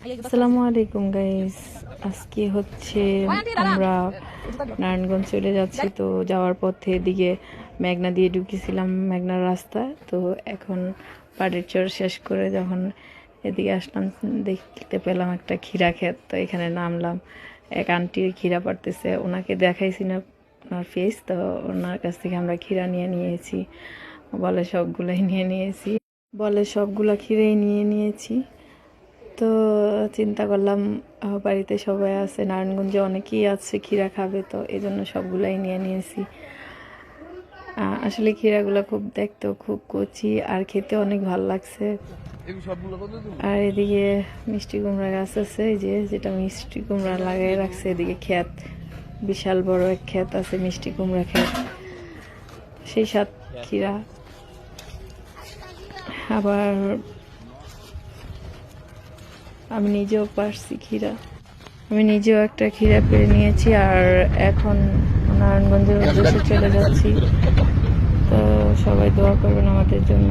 আসসালামু আলাইকুম গাইস। আজকে হচ্ছে আমরা নারায়ণগঞ্জ চলে যাচ্ছি। তো যাওয়ার পথে এদিকে মেঘনা দিয়ে ঢুকেছিলাম, মেঘনার রাস্তা। তো এখন পাড়ের চর শেষ করে যখন এদিকে আসলাম, দেখতে পেলাম একটা ক্ষীরা ক্ষেত। তো এখানে নামলাম, এক আন্টি ক্ষীরা পাড়তেছে, ওনাকে দেখাইছি না ওনার ফেস। তো ওনার কাছ থেকে আমরা ক্ষীরা নিয়েছি, বলে সবগুলা ক্ষীরেই নিয়ে নিয়েছি। তো চিন্তা করলাম বাড়িতে সবাই আছে, নারায়ণগঞ্জে অনেকেই আছে ক্ষীরা খাবে, তো এই জন্য সবগুলাই নিয়ে নিয়েছি। আসলে ক্ষীরাগুলো খুব দেখতেও খুব কচি আর খেতে অনেক ভালো লাগছে। আর এদিকে মিষ্টি কুমড়া গাছ আছে, এই যেটা মিষ্টি কুমড়া লাগাই রাখছে। এদিকে ক্ষেত, বিশাল বড় এক ক্ষেত আছে, মিষ্টি কুমড়া ক্ষেত, সেই সাত ক্ষীরা। আবার আমি নিজেও পারছি ক্ষীরা, আমি নিজেও একটা ক্ষীরা পেরে নিয়েছি। আর এখন নারায়ণগঞ্জের উদ্দেশ্যে চলে যাচ্ছি। তো সবাই দোয়া করবেন আমাদের জন্য।